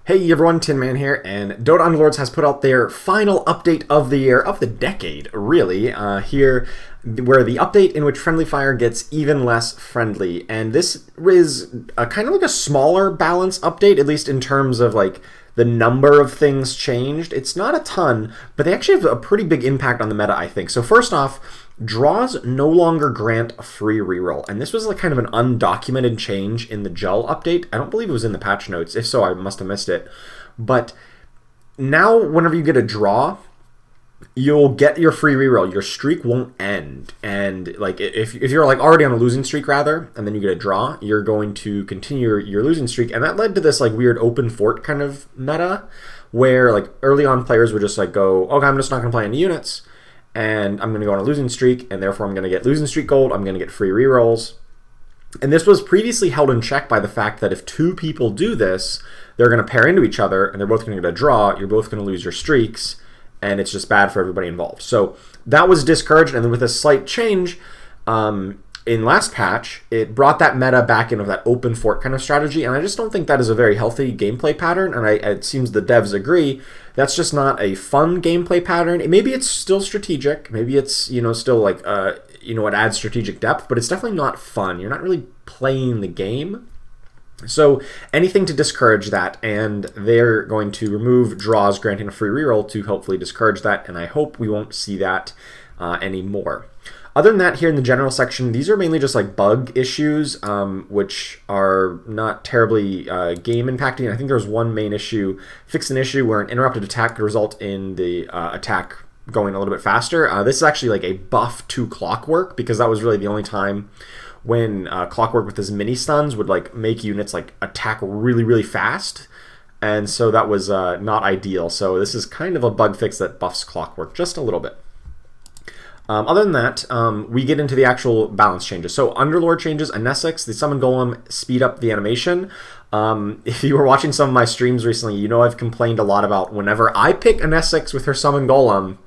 Hey everyone, Tin Man here, and Dota Underlords has put out their final update of the year, of the decade, really, here, where the update in which friendly fire gets even less friendly. And this is kind of like a smaller balance update, at least in terms of like the number of things changed. It's not a ton, but they actually have a pretty big impact on the meta, I think. So first off, draws no longer grant a free reroll, and this was like kind of an undocumented change in the gel update. I don't believe it was in the patch notes. If so, I must have missed it. But now whenever you get a draw, you'll get your free reroll. Your streak won't end. And like if you're like already on a losing streak rather, and then you get a draw, you're going to continue your losing streak. And that led to this like weird open fort kind of meta where like early on players would just like go, okay, I'm just not going to play any units, and I'm going to go on a losing streak, and therefore I'm going to get losing streak gold, I'm going to get free rerolls. And this was previously held in check by the fact that if two people do this, they're going to pair into each other, and they're both going to get a draw, you're both going to lose your streaks, and it's just bad for everybody involved. So that was discouraged, and then with a slight change, in last patch, it brought that meta back into that open fort kind of strategy, and I just don't think that is a very healthy gameplay pattern, and it seems the devs agree. That's just not a fun gameplay pattern. Maybe it's still strategic, maybe it's, still like, it adds strategic depth, but it's definitely not fun. You're not really playing the game. So anything to discourage that, and they're going to remove draws granting a free reroll to hopefully discourage that, and I hope we won't see that anymore. Other than that, here in the general section, these are mainly just like bug issues, which are not terribly game impacting. I think there's one main issue, fixed an issue where an interrupted attack could result in the attack going a little bit faster. This is actually like a buff to Clockwork, because that was really the only time when Clockwork with his mini stuns would like make units like attack really, really fast. And so that was not ideal. So this is kind of a bug fix that buffs Clockwork just a little bit. Other than that, we get into the actual balance changes. So Underlord changes, a Nesix, the Summon Golem speed up the animation. If you were watching some of my streams recently, you know I've complained a lot about whenever I pick a Nesix with her Summon Golem,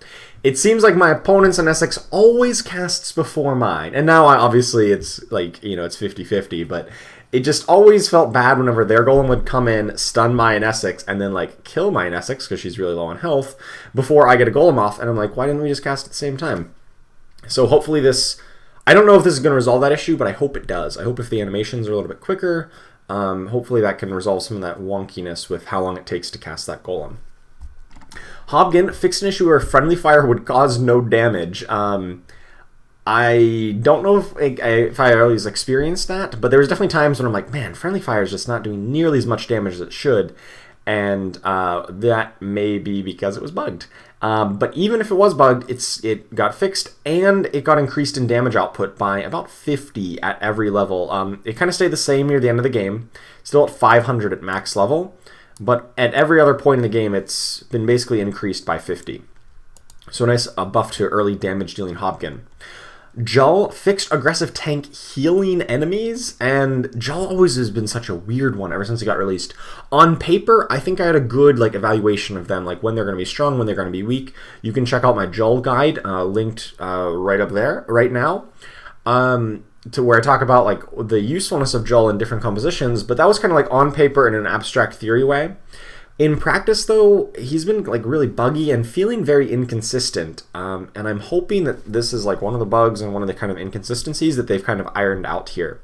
it seems like my opponent's Nesix always casts before mine. And now obviously it's like, it's 50-50, but it just always felt bad whenever their Golem would come in, stun my Nesix, and then like kill my Nesix because she's really low on health before I get a Golem off. And I'm like, why didn't we just cast at the same time? So hopefully this, I don't know if this is going to resolve that issue, but I hope it does. I hope if the animations are a little bit quicker, hopefully that can resolve some of that wonkiness with how long it takes to cast that Golem. Hobgen fixed an issue where friendly fire would cause no damage. I don't know if I always experienced that, but there was definitely times when I'm like, man, friendly fire is just not doing nearly as much damage as it should. And that may be because it was bugged. But even if it was bugged, it got fixed, and it got increased in damage output by about 50 at every level. It kind of stayed the same near the end of the game, still at 500 at max level, but at every other point in the game, it's been basically increased by 50. So a nice buff to early damage dealing Hobgen. Jull fixed aggressive tank healing enemies, and Jull always has been such a weird one ever since it got released. On paper, I think I had a good evaluation of them, like when they're going to be strong, when they're going to be weak. You can check out my Jull guide, linked right up there, right now, to where I talk about the usefulness of Jull in different compositions, but that was kind of on paper in an abstract theory way. In practice, though, he's been really buggy and feeling very inconsistent, and I'm hoping that this is one of the bugs and one of the kind of inconsistencies that they've kind of ironed out here.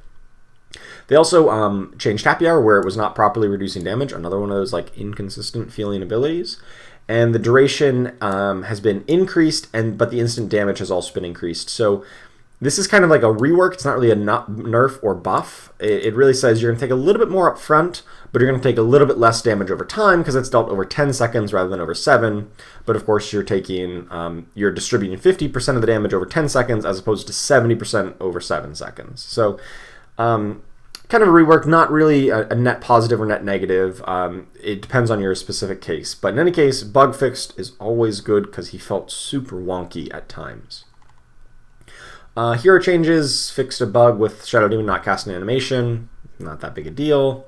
They also changed Happy Hour where it was not properly reducing damage, another one of those inconsistent feeling abilities, and the duration has been increased, but the instant damage has also been increased. So this is kind of like a rework. It's not really a nerf or buff. It really says you're going to take a little bit more up front, but you're going to take a little bit less damage over time because it's dealt over 10 seconds rather than over 7. But of course, you're taking, you're distributing 50% of the damage over 10 seconds as opposed to 70% over 7 seconds. So kind of a rework, not really a net positive or net negative. It depends on your specific case. But in any case, bug fixed is always good because he felt super wonky at times. Hero changes, fixed a bug with Shadow Demon not casting animation, not that big a deal.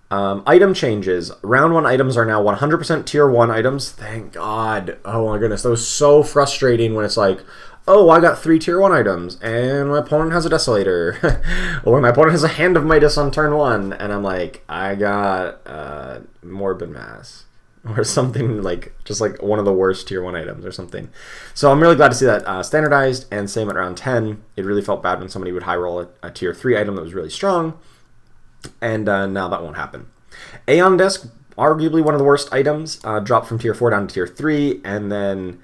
Item changes. Round 1 items are now 100% tier 1 items. Thank God. Oh my goodness. That was so frustrating when it's like, oh, I got 3 tier 1 items, and my opponent has a Desolator. Or my opponent has a Hand of Midas on turn 1, and I'm like, I got Morbid Mass. Or something like, just like one of the worst tier 1 items or something. So I'm really glad to see that standardized, and same at round 10. It really felt bad when somebody would high roll a tier 3 item that was really strong, and now that won't happen. Aeon Disc, arguably one of the worst items, dropped from tier 4 down to tier 3, and then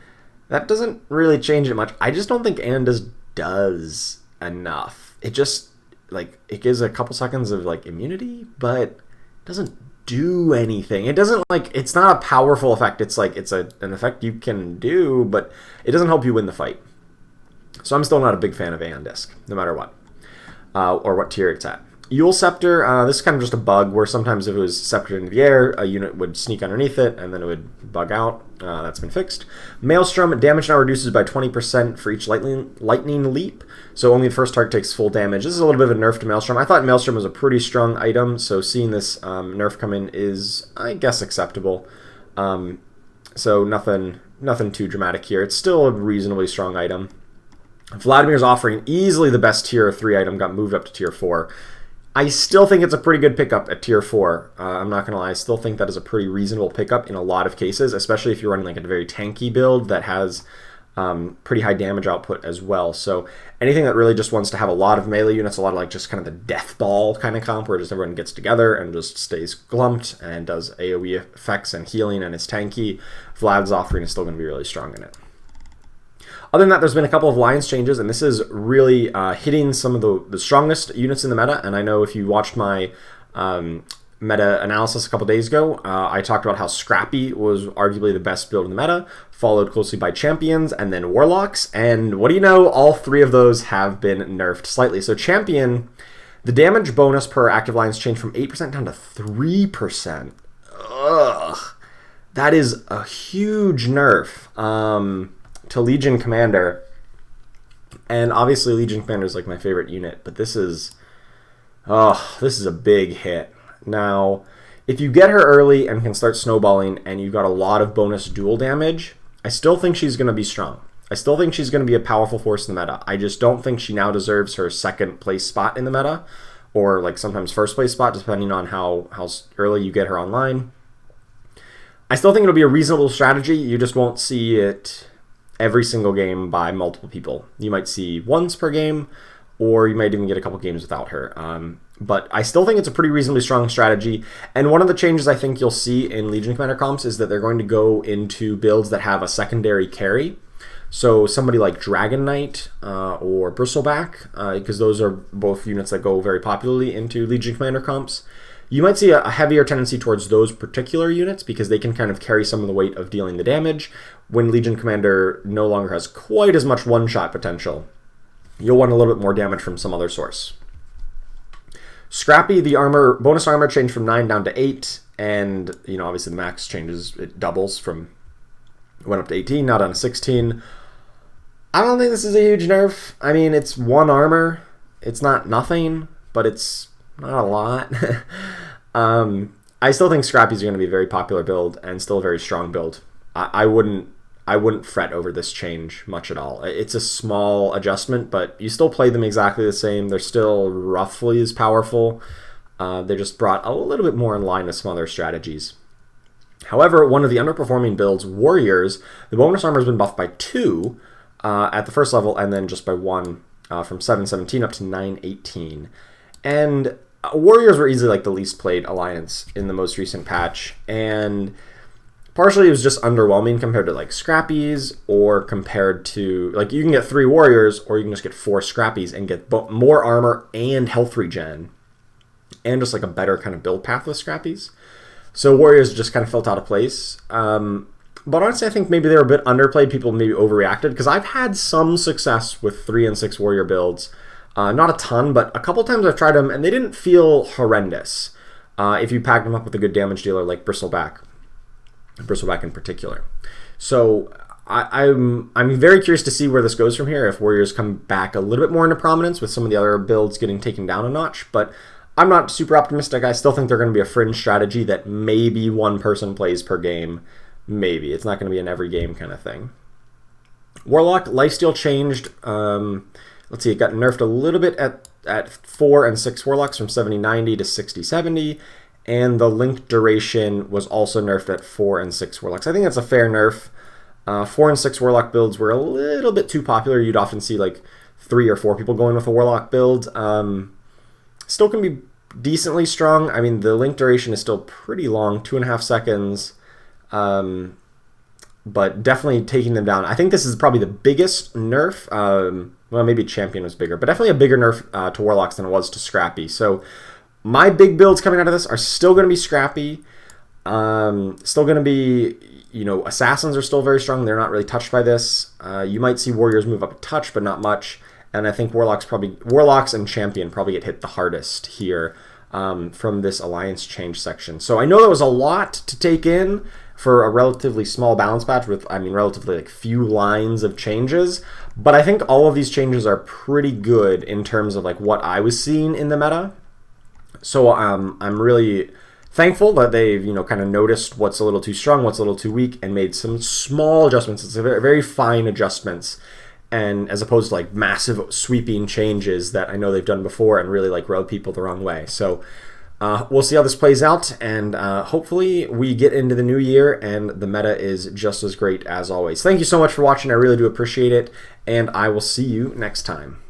that doesn't really change it much. I just don't think Aeon Disc does enough. It just, like, it gives a couple seconds of, like, immunity, but doesn't do anything. It doesn't, like, it's not a powerful effect. It's like, it's an effect you can do, but it doesn't help you win the fight. So I'm still not a big fan of Aeon Disc, no matter what, or what tier it's at. Eul Scepter, this is kind of just a bug where sometimes if it was sceptered into the air, a unit would sneak underneath it, and then it would bug out. That's been fixed. Maelstrom, damage now reduces by 20% for each lightning leap, so only the first target takes full damage. This is a little bit of a nerf to Maelstrom. I thought Maelstrom was a pretty strong item, so seeing this nerf come in is, I guess, acceptable. So nothing too dramatic here. It's still a reasonably strong item. Vladimir's Offering, easily the best tier 3 item, got moved up to tier 4. I still think it's a pretty good pickup at tier 4. I'm not going to lie, I still think that is a pretty reasonable pickup in a lot of cases, especially if you're running like a very tanky build that has pretty high damage output as well. So anything that really just wants to have a lot of melee units, a lot of like just kind of the death ball kind of comp where just everyone gets together and just stays glumped and does AoE effects and healing and is tanky, Vlad's Offering is still going to be really strong in it. Other than that, there's been a couple of alliance changes, and this is really hitting some of the strongest units in the meta. And I know if you watched my meta analysis a couple days ago, I talked about how Scrappy was arguably the best build in the meta, followed closely by Champions and then Warlocks. And what do you know? All 3 of those have been nerfed slightly. So Champion, the damage bonus per active alliance changed from 8% down to 3%. Ugh. That is a huge nerf. To Legion Commander, and obviously Legion Commander is like my favorite unit, but this is a big hit. Now, if you get her early and can start snowballing and you've got a lot of bonus dual damage, I still think she's going to be strong. I still think she's going to be a powerful force in the meta. I just don't think she now deserves her 2nd place spot in the meta, or like sometimes 1st place spot, depending on how early you get her online. I still think it'll be a reasonable strategy. You just won't see it every single game by multiple people. You might see once per game, or you might even get a couple games without her. But I still think it's a pretty reasonably strong strategy. And one of the changes I think you'll see in Legion Commander comps is that they're going to go into builds that have a secondary carry. So somebody like Dragon Knight or Bristleback, because those are both units that go very popularly into Legion Commander comps. You might see a heavier tendency towards those particular units because they can kind of carry some of the weight of dealing the damage. When Legion Commander no longer has quite as much one-shot potential, you'll want a little bit more damage from some other source. Scrappy, the bonus armor changed from 9 down to 8, and obviously the max changes, it doubles from, went up to 18, now down to 16. I don't think this is a huge nerf. I mean, it's 1 armor. It's not nothing, but it's not a lot. I still think Scrappy's are going to be a very popular build and still a very strong build. I wouldn't fret over this change much at all. It's a small adjustment, but you still play them exactly the same. They're still roughly as powerful. They just brought a little bit more in line with some other strategies. However, one of the underperforming builds, Warriors, the bonus armor has been buffed by 2 at the first level, and then just by 1 from 717 up to 918. And Warriors were easily like the least played alliance in the most recent patch, and partially it was just underwhelming compared to like Scrappies, or compared to, like, you can get 3 Warriors or you can just get 4 Scrappies and get more armor and health regen and just like a better kind of build path with Scrappies. So Warriors just kind of felt out of place. But honestly, I think maybe they were a bit underplayed. People maybe overreacted, because I've had some success with 3 and 6 Warrior builds. Not a ton, but a couple times I've tried them and they didn't feel horrendous if you packed them up with a good damage dealer like Bristleback in particular. So I'm very curious to see where this goes from here, if Warriors come back a little bit more into prominence with some of the other builds getting taken down a notch. But I'm not super optimistic. I still think they're going to be a fringe strategy that maybe 1 person plays per game. Maybe. It's not going to be an every game kind of thing. Warlock lifesteal changed. Let's see, it got nerfed a little bit at 4 and 6 Warlocks from 70-90 to 60-70, and the link duration was also nerfed at 4 and 6 Warlocks. I think that's a fair nerf. 4 and 6 Warlock builds were a little bit too popular. You'd often see like 3 or 4 people going with a Warlock build. Still can be decently strong. I mean, the link duration is still pretty long, 2.5 seconds. But definitely taking them down. I think this is probably the biggest nerf. Well, maybe Champion was bigger, but definitely a bigger nerf to Warlocks than it was to Scrappy. So my big builds coming out of this are still going to be Scrappy. Still going to be, you know, Assassins are still very strong. They're not really touched by this. You might see Warriors move up a touch, but not much. And I think Warlocks and Champion probably get hit the hardest here from this Alliance change section. So I know that was a lot to take in for a relatively small balance patch with, I mean, relatively like few lines of changes. But I think all of these changes are pretty good in terms of like what I was seeing in the meta. So I'm really thankful that they've, you know, kind of noticed what's a little too strong, what's a little too weak, and made some small adjustments. It's a very, very fine adjustments, and as opposed to like massive sweeping changes that I know they've done before and really like rub people the wrong way. So we'll see how this plays out, and hopefully we get into the new year and the meta is just as great as always. Thank you so much for watching. I really do appreciate it, and I will see you next time.